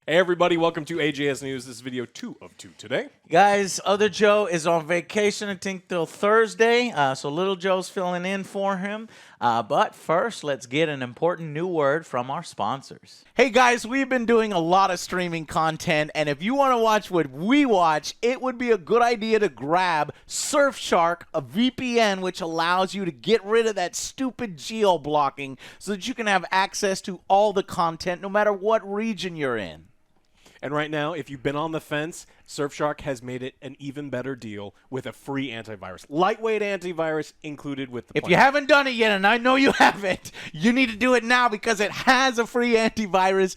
Hey everybody, welcome to AJS News. This is video 2 of 2 today. Guys, other Joe is on vacation, I think, till Thursday, so little Joe's filling in for him. But first, let's get an important new word from our sponsors. Hey guys, we've been doing a lot of streaming content, and if you want to watch what we watch, it would be a good idea to grab Surfshark, a VPN which allows you to get rid of that stupid geo-blocking so that you can have access to all the content no matter what region you're in. And right now, if you've been on the fence, Surfshark has made it an even better deal with a free antivirus. Lightweight antivirus included with the plan. If you haven't done it yet, and I know you haven't, you need to do it now because it has a free antivirus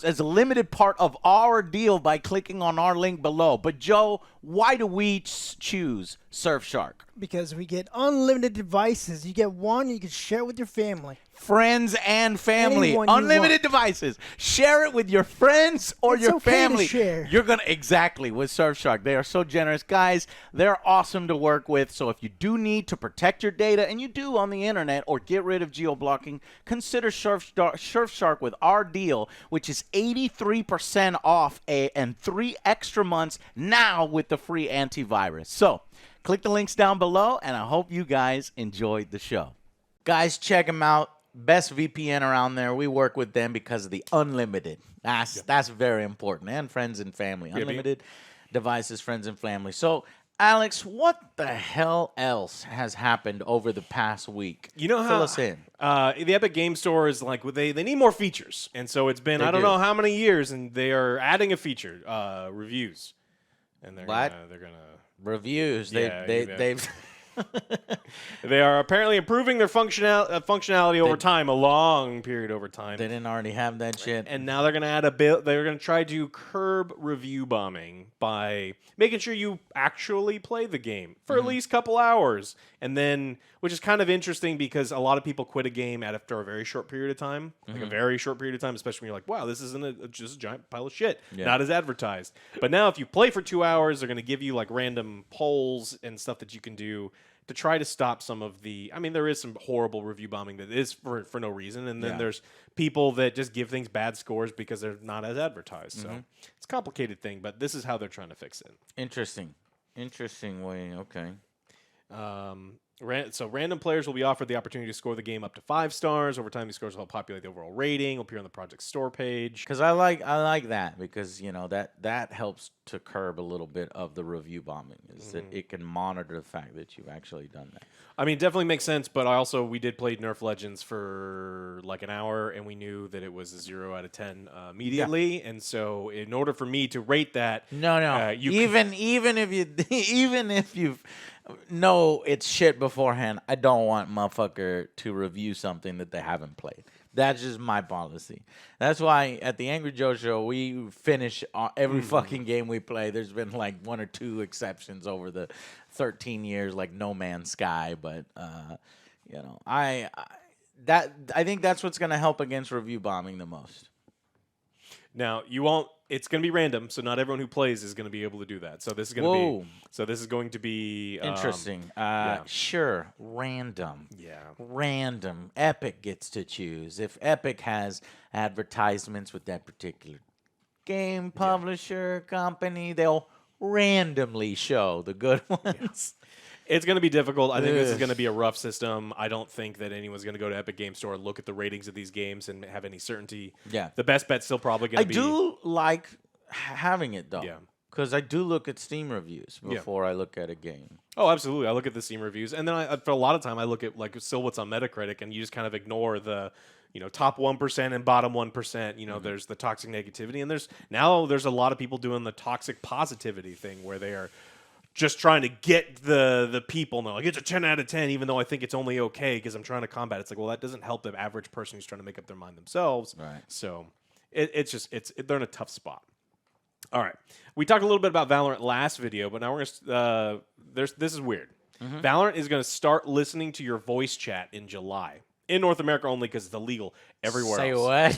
as a limited part of our deal by clicking on our link below. But Joe, why do we choose Surfshark? Because we get unlimited devices. You get one, you can share it with your family. Friends and family. Anyone you Unlimited want. devices. Share it with your friends or It's your okay to family. share. You're going to, exactly, with Surfshark. They are so generous. Guys, they're awesome to work with. So if you do need to protect your data, and you do on the internet, or get rid of geo-blocking, consider Surfshark with our deal, which is 83% off and 3 extra months now with the free antivirus. So click the links down below, and I hope you guys enjoyed the show. Guys, check them out. Best VPN around there. We work with them because of the unlimited. That's very important. And friends and family. Unlimited devices, friends and family. So, Alex, what the hell else has happened over the past week? You know how Fill us in. The Epic Game Store is like they need more features, and so it's been I don't know how many years, and they are adding a feature, reviews, and they're gonna Reviews. They've they are apparently improving their functionality over time, a long period over time. They didn't already have that shit. And now they're going to add a bit. They're going to try to curb review bombing by making sure you actually play the game for at least a couple hours. And then, which is kind of interesting because a lot of people quit a game after a very short period of time, like a very short period of time, especially when you're like, wow, this isn't just a giant pile of shit, not as advertised. But now if you play for 2 hours, they're going to give you like random polls and stuff that you can do to try to stop some of the, I mean, there is some horrible review bombing that is for no reason. And then there's people that just give things bad scores because they're not as advertised. So it's a complicated thing, but this is how they're trying to fix it. Interesting. Interesting way. Okay. So random players will be offered the opportunity to score the game up to 5 stars. Over time, these scores will help populate the overall rating, will appear on the project store page. Because I like that because that helps to curb a little bit of the review bombing. Is that it can monitor the fact that you've actually done that. I mean, it definitely makes sense, but we did play Nerf Legends for like an hour, and we knew that it was a 0 out of 10 immediately. And so, in order for me to rate that, even if you know it's shit beforehand, I don't want motherfucker to review something that they haven't played. That's just my policy. That's why at the Angry Joe Show, we finish every fucking game we play. There's been like 1 or 2 exceptions over the 13 years, like No Man's Sky. But, I think that's what's going to help against review bombing the most. Now, you won't. It's going to be random, so not everyone who plays is going to be able to do that. So this is going to be. So this is going to be interesting. Sure, random. Yeah, random. Epic gets to choose. If Epic has advertisements with that particular game publisher company, they'll randomly show the good ones. It's going to be difficult. I think this is going to be a rough system. I don't think that anyone's going to go to Epic Game Store and look at the ratings of these games and have any certainty. Yeah. The best bet's still probably going to be... I do like having it, though. Yeah. Because I do look at Steam reviews before I look at a game. Oh, absolutely. I look at the Steam reviews. And then for a lot of time, I look at like still what's on Metacritic, and you just kind of ignore the... top 1% and bottom 1%. There's the toxic negativity, and there's a lot of people doing the toxic positivity thing where they are just trying to get the people. No, like it's a 10 out of 10, even though I think it's only okay because I'm trying to combat. It's like, well, that doesn't help the average person who's trying to make up their mind themselves. Right. So they're in a tough spot. All right, we talked a little bit about Valorant last video, but now we're gonna this is weird. Valorant is gonna start listening to your voice chat in July. In North America only because it's illegal everywhere else. Say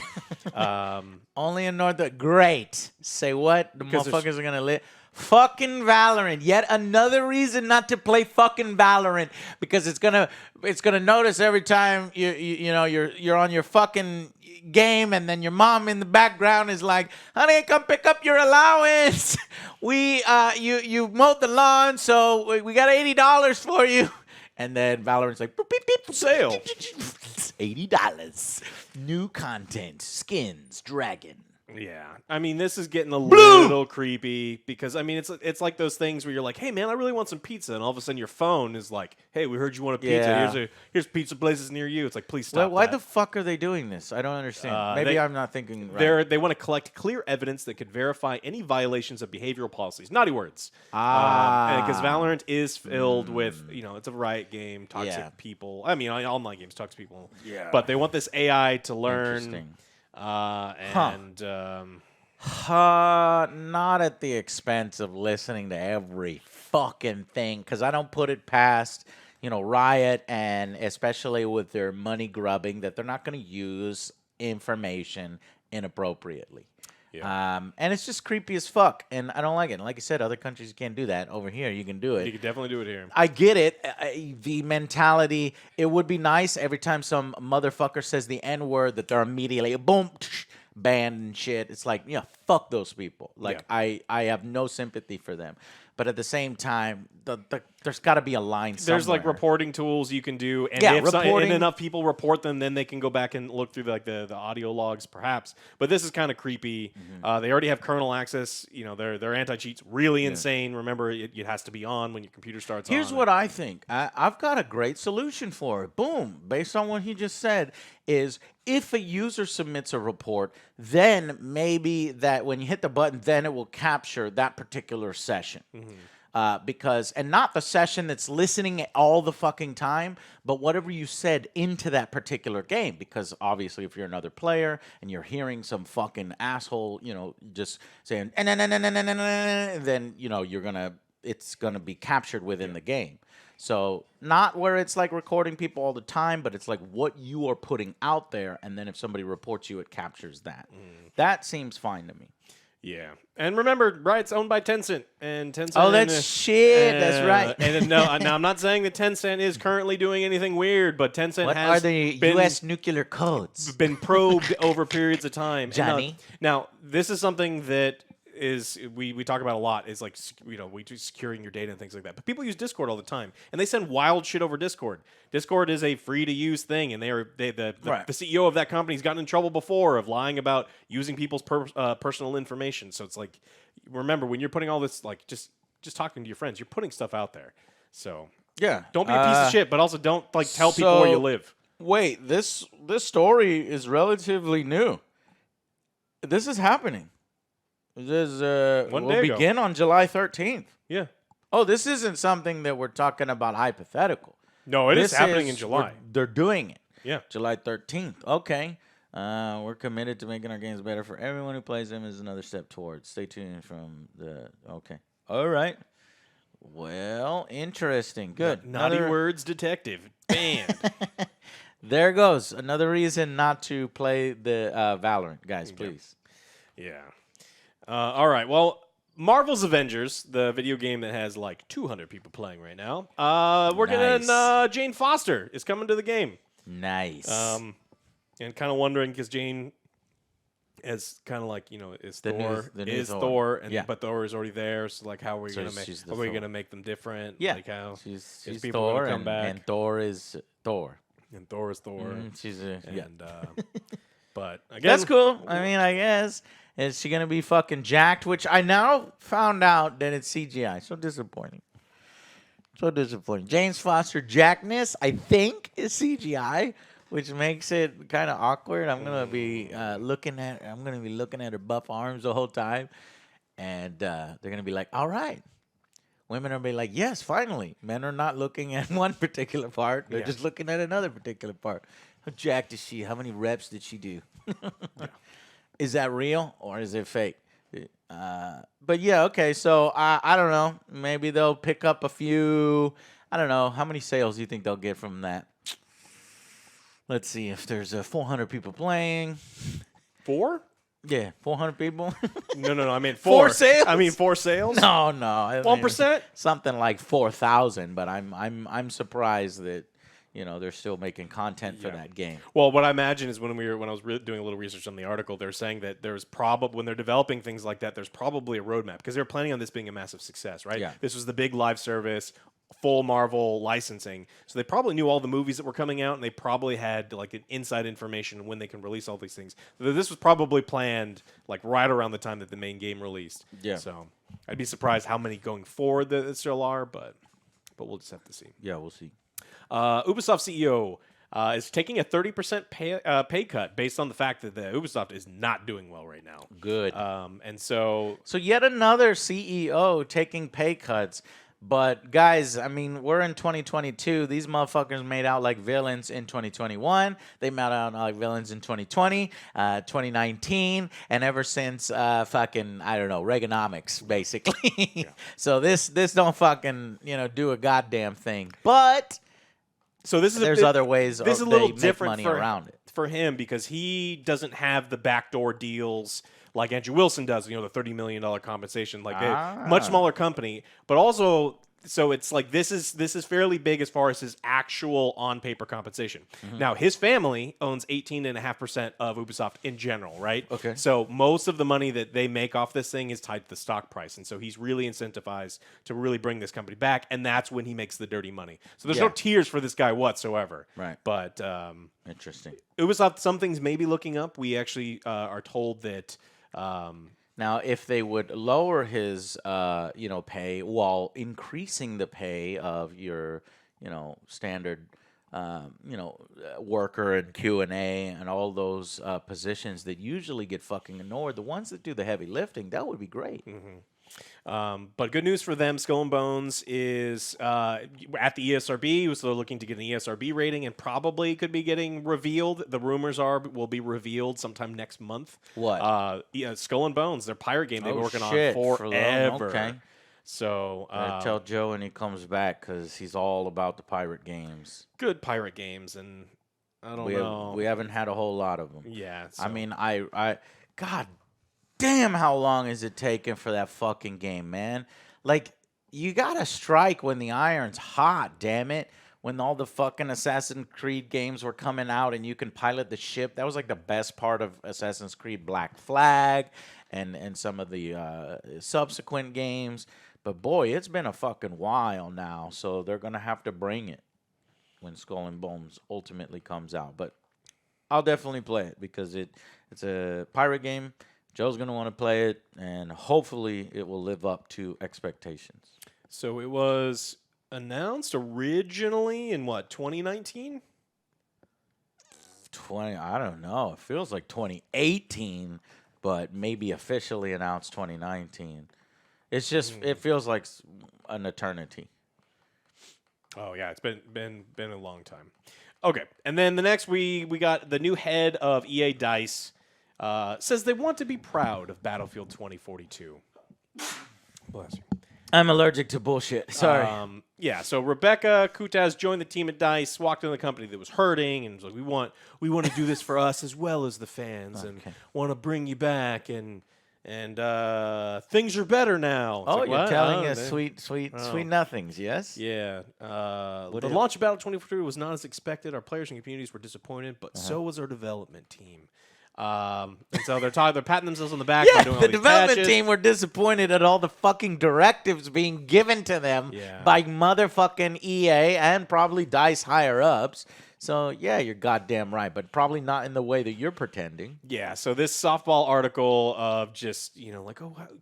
what? Only in North. Great. Say what? The motherfuckers are gonna Fucking Valorant. Yet another reason not to play fucking Valorant, because it's gonna notice every time you're on your fucking game, and then your mom in the background is like, "Honey, come pick up your allowance. You mowed the lawn, so we got $80 for you." And then Valorant's like, "Beep, beep, beep, Sale. $80. New content, skins, dragon." Yeah, I mean, this is getting a little creepy because I mean, it's like those things where you're like, "Hey, man, I really want some pizza," and all of a sudden your phone is like, "Hey, we heard you want a pizza. Yeah. Here's pizza places near you." It's like, please stop. Why that. the fuck are they doing this? I don't understand. Maybe I'm not thinking right. They want to collect clear evidence that could verify any violations of behavioral policies. Naughty words. Because Valorant is filled with, it's a riot game, toxic people. I mean, online games, toxic people. Yeah. But they want this AI to learn. Interesting. Not at the expense of listening to every fucking thing, because I don't put it past, Riot, and especially with their money grubbing, that they're not going to use information inappropriately. Yeah. And it's just creepy as fuck, and I don't like it. And like I said, other countries you can't do that. Over here, you can do it. You can definitely do it here. I get it. The mentality, it would be nice every time some motherfucker says the N-word that they're immediately, boom, banned and shit. It's like, fuck those people. Like, Yeah. I have no sympathy for them. But at the same time, there's got to be a line somewhere. There's like reporting tools you can do, and Yeah, if reporting. and enough people report them, then they can go back and look through the audio logs, perhaps. But this is kind of creepy. They already have kernel access. Their anti-cheat's really insane. Remember, it has to be on when your computer starts. Here's what I think. I've got a great solution for it. Boom. Based on what he just said, is if a user submits a report, then maybe that when you hit the button, then it will capture that particular session. Because, and not the session that's listening all the fucking time, but whatever you said into that particular game. Because obviously, if you're another player and you're hearing some fucking asshole, just saying, then, it's gonna be captured within the game. So not where it's like recording people all the time, but it's like what you are putting out there, and then if somebody reports you, it captures that. That seems fine to me. Yeah, and remember, Riot's owned by Tencent, and Tencent. Oh, that's shit. That's right. And now I'm not saying that Tencent is currently doing anything weird, but Tencent What has are the U.S. nuclear codes? been probed over periods of time. Johnny? Now, this is something that is we talk about a lot. Is like we do securing your data and things like that. But people use Discord all the time, and they send wild shit over Discord. Discord is a free to use thing, and the CEO of that company's gotten in trouble before of lying about using people's personal information. So it's like, remember when you're putting all this, like just talking to your friends, you're putting stuff out there. So Yeah. don't be a piece of shit, but also don't tell people where you live. Wait, this story is relatively new. This is happening. This One will day ago. begin on July 13th. Yeah. Oh, this isn't something that we're talking about hypothetical. No, it is This happening in July. They're doing it. Yeah. July 13th. Okay. We're committed to making our games better for everyone who plays them is another step towards. Stay tuned from the... Okay. All right. Well, interesting. Good. Naughty words detective. Banned. There goes. Another reason not to play the Valorant. Guys, please. Yeah. All right. Well, Marvel's Avengers, the video game that has like 200 people playing right now. We're getting Jane Foster is coming to the game. Nice. And kind of wondering because Jane is kind of like is The Thor new is Thor. Thor, and Yeah. but Thor is already there. So like, how are we So gonna make? she's the Are we Thor. gonna make them different? Yeah. Like how she's people gonna Thor, come back. and Thor is Thor. and Thor is Thor. She's And but again, That's cool. I mean, I guess. Is she going to be fucking jacked? Which I now found out that it's CGI. So disappointing. So disappointing. James Foster jackness, I think, is CGI, which makes it kind of awkward. I'm going to be looking at her buff arms the whole time. And they're going to be like, all right. Women are be like, yes, finally. Men are not looking at one particular part. They're just looking at another particular part. How jacked is she? How many reps did she do? Is that real or is it fake? But yeah, okay. So I don't know. Maybe they'll pick up a few. I don't know. How many sales do you think they'll get from that? Let's see if there's 400 people playing. 4? Yeah, 400 people. No. I mean Four four sales? I mean 4 sales. no. 1%. Something like 4,000. But I'm surprised that they're still making content for that game. Well, what I imagine is when I was doing a little research on the article, they're saying that there's probably when they're developing things like that, there's probably a roadmap because they're planning on this being a massive success, right? Yeah. This was the big live service, full Marvel licensing, so they probably knew all the movies that were coming out, and they probably had like an inside information when they can release all these things. So this was probably planned like right around the time that the main game released. Yeah. So I'd be surprised how many going forward that still are, but we'll just have to see. Yeah, we'll see. Ubisoft CEO is taking a 30% pay cut based on the fact that the Ubisoft is not doing well right now. Good. And so yet another CEO taking pay cuts. But guys, I mean, we're in 2022. These motherfuckers made out like villains in 2021. They made out like villains in 2020, 2019, and ever since fucking, I don't know, Reaganomics, basically. Yeah. So this don't fucking, do a goddamn thing. But so this is there's other ways this is a they little make different money for, around it. For him because he doesn't have the backdoor deals like Andrew Wilson does, the $30 million compensation, like a much smaller company, but also so it's like this is fairly big as far as his actual on paper compensation. Mm-hmm. Now his family owns 18.5% of Ubisoft in general, right? Okay. So most of the money that they make off this thing is tied to the stock price, and so he's really incentivized to really bring this company back, and that's when he makes the dirty money. So there's no tears for this guy whatsoever. Right. But interesting. Ubisoft, some things may be looking up. We actually are told that. Now, if they would lower his, pay while increasing the pay of your, standard, worker and Q&A and all those positions that usually get fucking ignored, the ones that do the heavy lifting, that would be great. Mm-hmm. But good news for them, Skull and Bones is at the ESRB, so they're looking to get an ESRB rating and probably could be getting revealed. The rumors are will be revealed sometime next month. What? Skull and Bones, their pirate game they've been working on forever. Okay. So tell Joe when he comes back because he's all about the pirate games. Good pirate games, and I don't know. We haven't had a whole lot of them. Yeah. So. I mean, God damn, how long is it taking for that fucking game, man? Like, you gotta strike when the iron's hot, damn it. When all the fucking Assassin's Creed games were coming out and you can pilot the ship, that was like the best part of Assassin's Creed Black Flag and some of the subsequent games. But boy, it's been a fucking while now, so they're gonna have to bring it when Skull and Bones ultimately comes out. But I'll definitely play it because it's a pirate game. Joe's going to want to play it, and hopefully it will live up to expectations. So it was announced originally in, 2019? I don't know. It feels like 2018, but maybe officially announced 2019. It's just, it feels like an eternity. Oh, yeah. It's been a long time. Okay. And then the next, we got the new head of EA DICE. Says they want to be proud of Battlefield 2042. Bless you. I'm allergic to bullshit. Sorry. So Rebecca Kutaz joined the team at DICE, walked into the company that was hurting, and was like, we want to do this for us as well as the fans, and want to bring you back, and things are better now. It's you're what? telling us sweet nothings, yes? Yeah. The launch of Battle 2042 was not as expected. Our players and communities were disappointed, but so was our development team. And so they're patting themselves on the back. Yeah, by doing all the these development patches. team were disappointed at all the fucking directives being given to them by motherfucking EA and probably DICE higher ups. So, yeah, you're goddamn right, but probably not in the way that you're pretending. Yeah, so this softball article of just,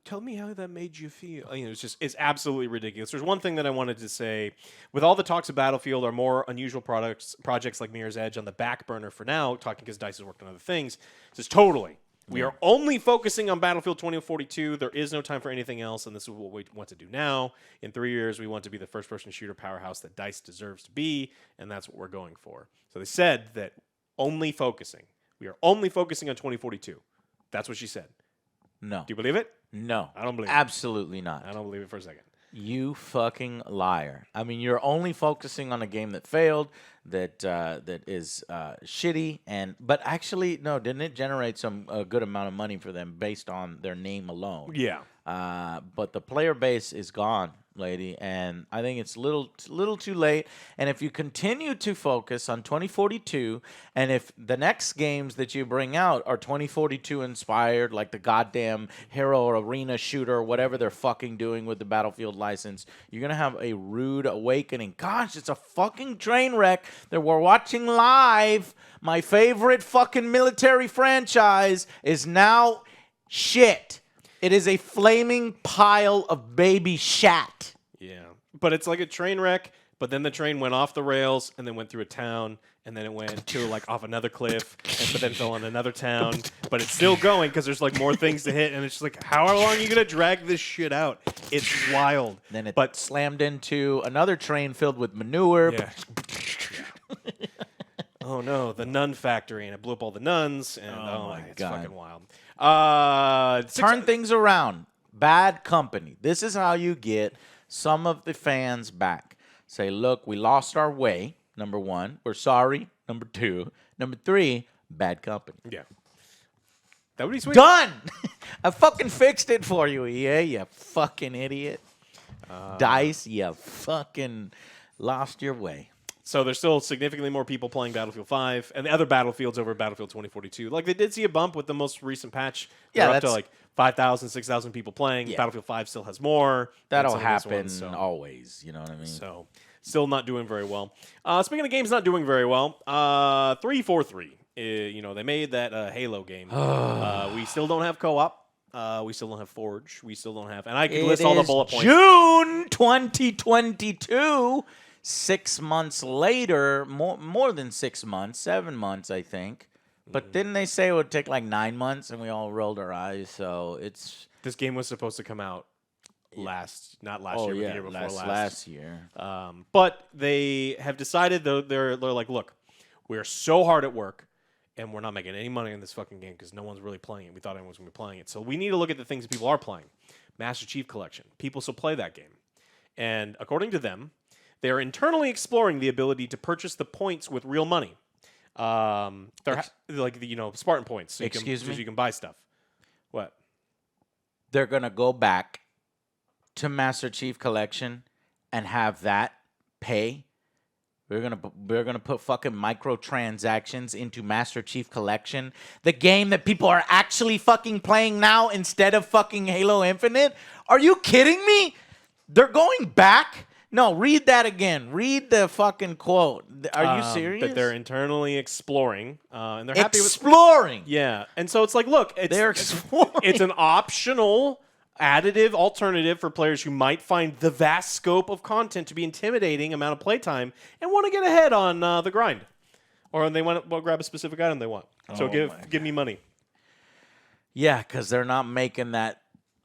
tell me how that made you feel. It's absolutely ridiculous. There's one thing that I wanted to say. With all the talks of Battlefield or more unusual projects like Mirror's Edge on the back burner for now, talking because DICE has worked on other things, says totally. We are only focusing on Battlefield 2042. There is no time for anything else, and this is what we want to do now. In 3 years, we want to be the first-person shooter powerhouse that DICE deserves to be, and that's what we're going for. So they said that only focusing. We are only focusing on 2042. That's what she said. No. Do you believe it? No. I don't believe it. Absolutely not. I don't believe it for a second. You fucking liar. I mean, you're only focusing on a game that failed, that is shitty, but actually, no, didn't it generate a good amount of money for them based on their name alone? Yeah. But the player base is gone, lady, and I think it's little too late. And if you continue to focus on 2042, and if the next games that you bring out are 2042 inspired, like the goddamn Hero Arena shooter or whatever they're fucking doing with the Battlefield license, you're gonna have a rude awakening. Gosh, it's a fucking train wreck that we're watching live. My favorite fucking military franchise is now shit. It is a flaming pile of baby shat. Yeah. But it's like a train wreck, but then the train went off the rails and then went through a town, and then it went to like off another cliff, but then fell on another town. But it's still going because there's like more things to hit, and it's just like, how long are you going to drag this shit out? It's wild. Then it slammed into another train filled with manure. Yeah. Oh no, the nun factory, and it blew up all the nuns, and Oh my it's God. fucking wild. Turn things around. Bad company. This is how you get some of the fans back. Say, look, we lost our way. Number one, we're sorry. Number two, number three, bad company. Yeah. That would be sweet. Done. I fucking fixed it for you, EA. You fucking idiot. DICE, you fucking lost your way. So there's still significantly more people playing Battlefield 5 and the other Battlefields over Battlefield 2042. Like, they did see a bump with the most recent patch. They're up to like 5,000, 6,000 people playing. Yeah. Battlefield 5 still has more. That'll than some of happen these ones, so. always. You know what I mean? So, still not doing very well. Speaking of games not doing very well, 343. They made that Halo game. We still don't have co-op. We still don't have Forge. We still don't have... And I could list all the bullet points. June 2022. 6 months later, more than 6 months, 7 months, I think. But didn't they say it would take like 9 months, and we all rolled our eyes? So it's... This game was supposed to come out not last year, but the year before last year. But they have decided, though, they're like, look, we're so hard at work, and we're not making any money on this fucking game because no one's really playing it. We thought everyone was going to be playing it. So we need to look at the things that people are playing. Master Chief Collection. People still play that game. And according to them, they are internally exploring the ability to purchase the points with real money. They're like the Spartan points. So you can buy stuff. What? They're gonna go back to Master Chief Collection and have that pay. We're gonna put fucking microtransactions into Master Chief Collection, the game that people are actually fucking playing now instead of fucking Halo Infinite. Are you kidding me? They're going back. No, read that again. Read the fucking quote. Are you serious? That they're internally exploring, and they're happy with exploring. Yeah, and so it's like, look, They're exploring. It's an optional, additive alternative for players who might find the vast scope of content to be intimidating amount of playtime and want to get ahead on the grind, or they want to grab a specific item they want. So give me money. Yeah, because they're not making that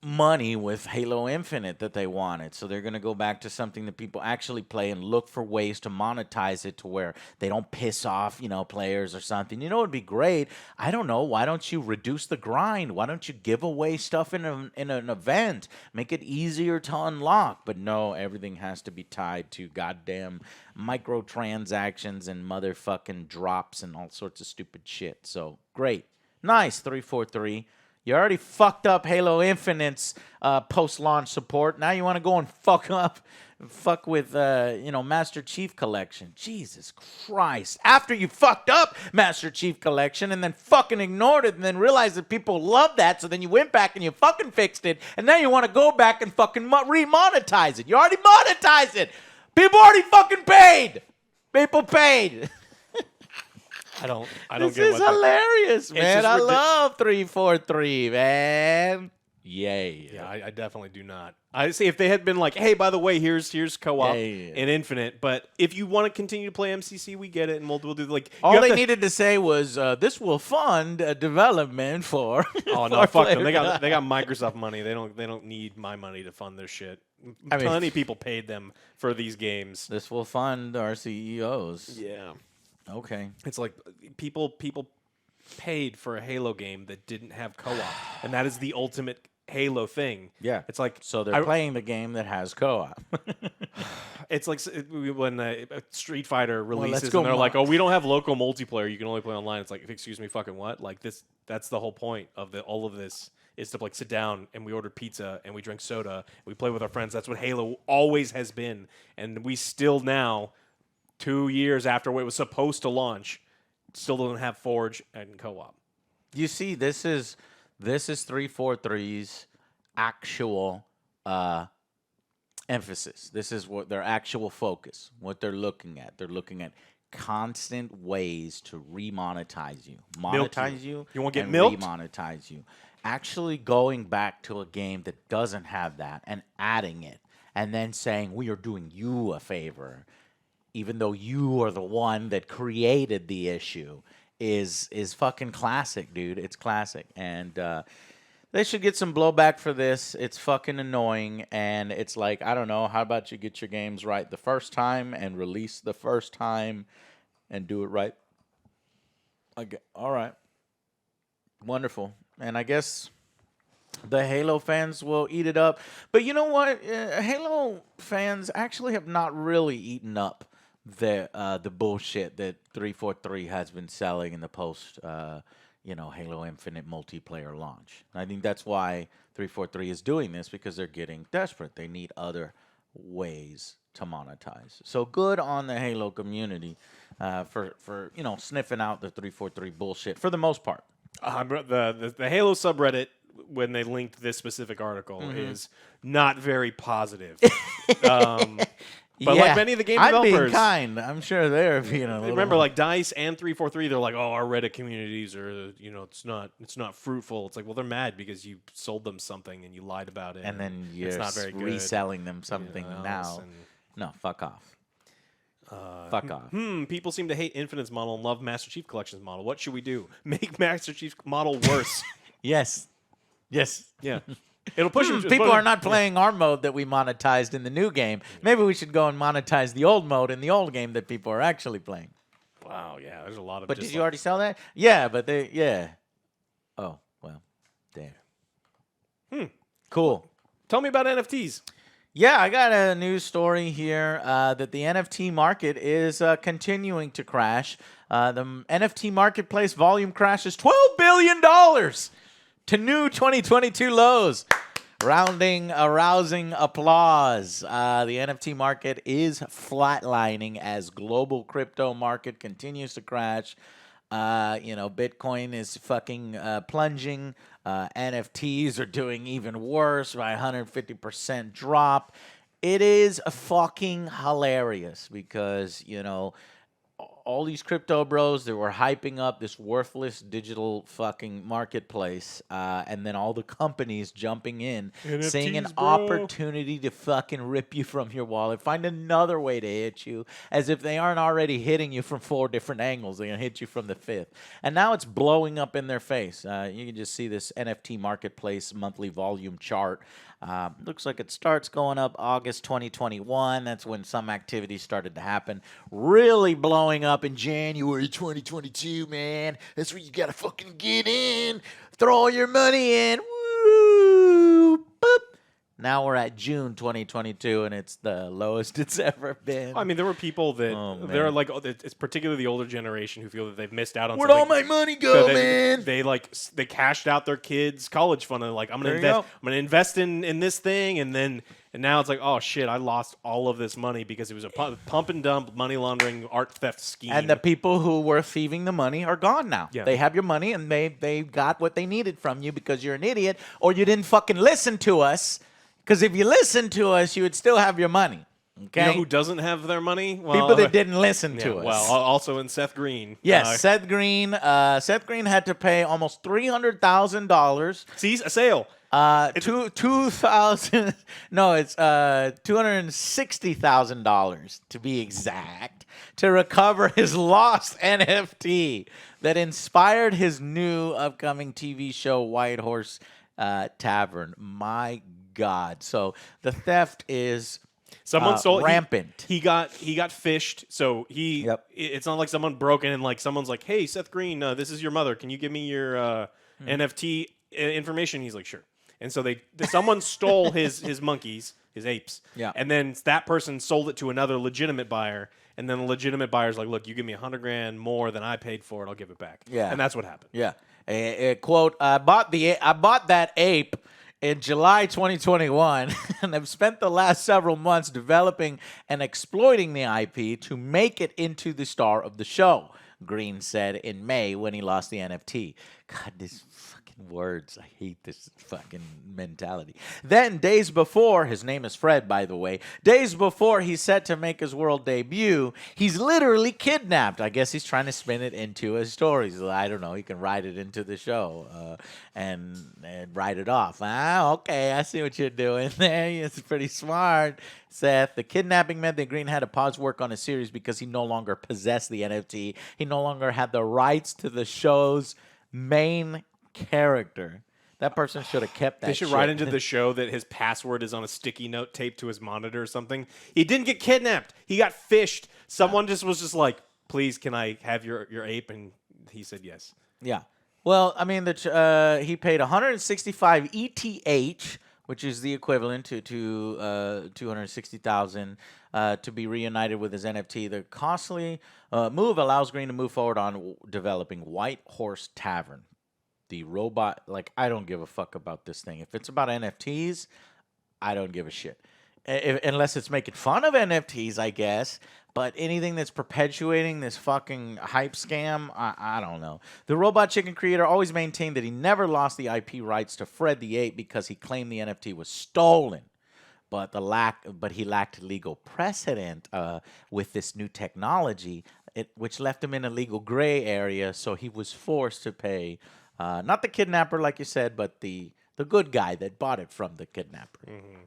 money with Halo Infinite that they wanted. So they're going to go back to something that people actually play and look for ways to monetize it to where they don't piss off, players or something. You know what would be great? I don't know. Why don't you reduce the grind? Why don't you give away stuff in an event? Make it easier to unlock. But no, everything has to be tied to goddamn microtransactions and motherfucking drops and all sorts of stupid shit. So great. Nice, 343. You already fucked up Halo Infinite's post-launch support. Now you want to go and fuck with Master Chief Collection. Jesus Christ. After you fucked up Master Chief Collection and then fucking ignored it and then realized that people love that, so then you went back and you fucking fixed it, and now you want to go back and fucking remonetize it. You already monetized it. People already fucking paid. People paid. I don't This get is what hilarious, man. I just love 343, man. Yay. Yeah, I definitely do not. I see if they had been like, hey, by the way, here's co-op in Infinite, but if you want to continue to play MCC, we get it, and we'll do like all they needed to say was this will fund development for. Oh no, fuck them. They got Microsoft money. They don't need my money to fund their shit. Plenty of people paid them for these games. This will fund our CEOs. Yeah. Okay. It's like people paid for a Halo game that didn't have co-op, and that is the ultimate Halo thing. Yeah. It's like So they're playing the game that has co-op. it's like when Street Fighter releases go and they're like, Mox. "Oh, we don't have local multiplayer. You can only play online." It's like, excuse me, fucking what? Like this? That's the whole point of all of this is to like sit down and we order pizza and we drink soda. And we play with our friends. That's what Halo always has been, and we still now, 2 years after it was supposed to launch, still don't have Forge and co-op. You see, this is 343's actual emphasis. This is what their actual focus, what they're looking at. They're looking at constant ways to remonetize you, monetize you. You won't get and milked? remonetize you. Actually going back to a game that doesn't have that and adding it, and then saying we are doing you a favor, even though you are the one that created the issue, is fucking classic, dude. It's classic, and they should get some blowback for this. It's fucking annoying, and it's like, I don't know, how about you get your games right the first time and release the first time and do it right? Okay, all right. Wonderful. And I guess the Halo fans will eat it up. But you know what? Halo fans actually have not really eaten up the bullshit that 343 has been selling in the post Halo Infinite multiplayer launch. I think that's why 343 is doing this, because they're getting desperate. They need other ways to monetize. So good on the Halo community for sniffing out the 343 bullshit for the most part. The Halo subreddit, when they linked this specific article, is not very positive. But like many of the game developers, I'm being kind. I'm sure they're being a little. Remember, like DICE and 343, they're like, "Oh, our Reddit communities are, it's not fruitful." It's like, well, they're mad because you sold them something and you lied about it, and then you're it's not very good. reselling them something now. No, fuck off. Fuck off. People seem to hate Infinite's model and love Master Chief Collection's model. What should we do? Make Master Chief's model worse? Yes. Yeah. It'll push them. People are not playing our mode that we monetized in the new game. Maybe we should go and monetize the old mode in the old game that people are actually playing. Wow, yeah, there's a lot of. But did you already sell that? Yeah, but Oh well, damn. Cool. Tell me about NFTs. Yeah, I got a news story here that the NFT market is continuing to crash. The NFT marketplace volume crashes $12 billion to new 2022 lows, arousing applause. The NFT market is flatlining as global crypto market continues to crash. Bitcoin is fucking plunging. NFTs are doing even worse by 150% drop. It is fucking hilarious because, all these crypto bros that were hyping up this worthless digital fucking marketplace, and then all the companies jumping in, NFTs, seeing an bro. opportunity to fucking rip you from your wallet, find another way to hit you, as if they aren't already hitting you from 4 different angles. They're going to hit you from the 5th. And now it's blowing up in their face. You can just see this NFT marketplace monthly volume chart. Looks like it starts going up August 2021. That's when some activity started to happen. Really blowing up in January 2022, man. That's where you gotta fucking get in. Throw all your money in. Woo! Boop. Now we're at June 2022, and it's the lowest it's ever been. I mean, there were people that they're like, it's particularly the older generation who feel that they've missed out on. Where'd something. all my money go, man? They cashed out their kids' college fund and like, I'm gonna invest in this thing, and now it's like, oh shit, I lost all of this money because it was a pump and dump money laundering art theft scheme. And the people who were thieving the money are gone now. Yeah. They have your money, and they got what they needed from you because you're an idiot or you didn't fucking listen to us. Because if you listened to us, you would still have your money. Okay. You know who doesn't have their money? Well, people that didn't listen to us. Well, also in Seth Green. Yes, Seth Green. Seth Green had to pay almost $300,000. See, a sale. $2,000. No, it's $260,000 to be exact, to recover his lost NFT that inspired his new upcoming TV show, White Horse Tavern. My God. So the theft is someone stole rampant. He got fished. So it's not like someone broke in and like someone's like, hey, Seth Green, this is your mother. Can you give me your NFT information? He's like, sure. and so someone stole his monkeys, his apes, Yeah. and then that person sold it to another legitimate buyer, and then the legitimate buyer's like, look, you give me $100,000 more than I paid for it, I'll give it back. Yeah. And that's what happened. Yeah. Quote, I bought that ape in July 2021 and have spent the last several months developing and exploiting the IP to make it into the star of the show, Green said in May when he lost the NFT. God, this fucking words. I hate this fucking mentality. Then, days before, his name is Fred, by the way, days before he's set to make his world debut, he's literally kidnapped. I guess he's trying to spin it into a story. So I don't know. He can write it into the show and write it off. Okay, I see what you're doing there. It's pretty smart, Seth. The kidnapping meant that Green had to pause work on a series because he no longer possessed the NFT. He no longer had the rights to the show's main character. That person should have kept that. They should shit. write into the show that his password is on a sticky note taped to his monitor or something. He didn't get kidnapped. He got fished. Someone just was just like, please, can I have your ape? And he said yes. Yeah. Well, I mean, he paid 165 ETH, which is the equivalent to 260,000 to be reunited with his NFT. The costly move allows Green to move forward on developing White Horse Tavern. The robot, like, I don't give a fuck about this thing. If it's about NFTs, I don't give a shit. Unless it's making fun of NFTs, I guess. But anything that's perpetuating this fucking hype scam, I don't know. The Robot Chicken creator always maintained that he never lost the IP rights to Fred the Ape because he claimed the NFT was stolen. But he lacked legal precedent with this new technology, which left him in a legal gray area. So he was forced to pay, not the kidnapper, like you said, but the good guy that bought it from the kidnapper. Mm-hmm.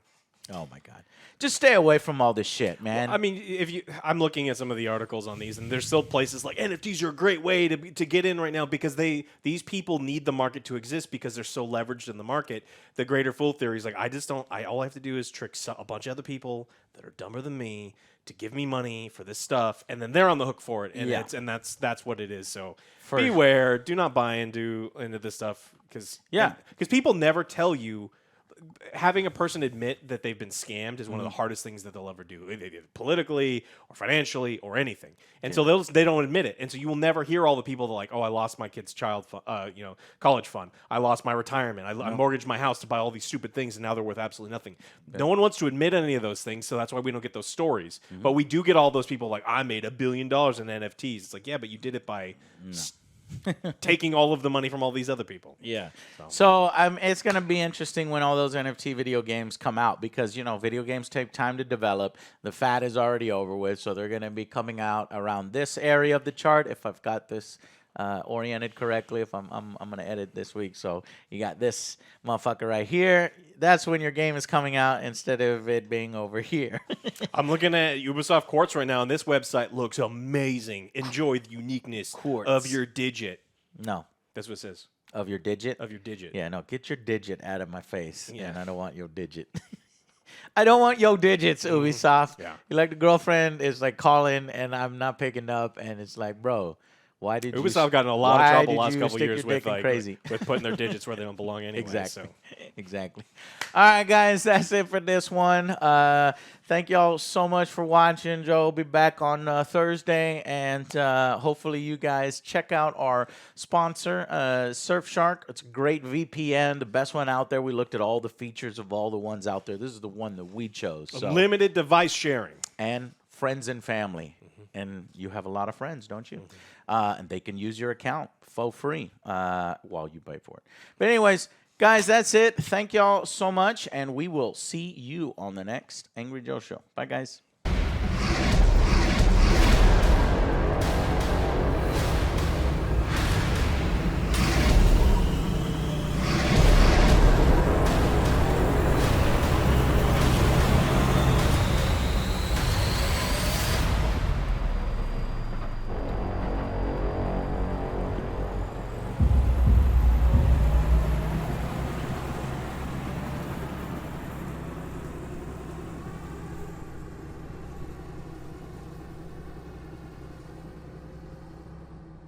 Oh my God! Just stay away from all this shit, man. Well, I mean, I'm looking at some of the articles on these, and there's still places like NFTs are a great way to get in right now because these people need the market to exist because they're so leveraged in the market. The greater fool theory is like, all I have to do is trick a bunch of other people that are dumber than me to give me money for this stuff, and then they're on the hook for it, and that's what it is. So beware, do not buy into this stuff because people never tell you. Having a person admit that they've been scammed is one of the hardest things that they'll ever do, politically or financially or anything. And so they don't admit it. And so you will never hear all the people that are like, oh, I lost my kid's college fund. I lost my retirement. I mortgaged my house to buy all these stupid things, and now they're worth absolutely nothing. Yeah. No one wants to admit any of those things, so that's why we don't get those stories. Mm-hmm. But we do get all those people like, I made $1 billion in NFTs. It's like, yeah, but you did it by... taking all of the money from all these other people. Yeah. So it's going to be interesting when all those NFT video games come out because, video games take time to develop. The fad is already over with, so they're going to be coming out around this area of the chart if I've got this oriented correctly, if I'm going to edit this week. So you got this motherfucker right here. That's when your game is coming out instead of it being over here. I'm looking at Ubisoft Quartz right now, and this website looks amazing. Enjoy the uniqueness of your digit. No. That's what it says. Of your digit? Of your digit. Yeah, no, get your digit out of my face. Yeah. And I don't want your digit. I don't want your digits, Ubisoft. Yeah. Like the girlfriend is like calling, and I'm not picking up, and it's like, bro, why did Ubisoft got in a lot of trouble the last couple years with putting their digits where they don't belong anyway. Exactly. So. Exactly. All right, guys, that's it for this one. Thank y'all so much for watching. Joe will be back on Thursday, and hopefully you guys check out our sponsor, Surfshark. It's a great VPN, the best one out there. We looked at all the features of all the ones out there. This is the one that we chose. So. Limited device sharing. And friends and family. And you have a lot of friends, don't you? And they can use your account for free while you pay for it. But anyways, guys, that's it. Thank y'all so much, and we will see you on the next Angry Joe Show. Bye, guys.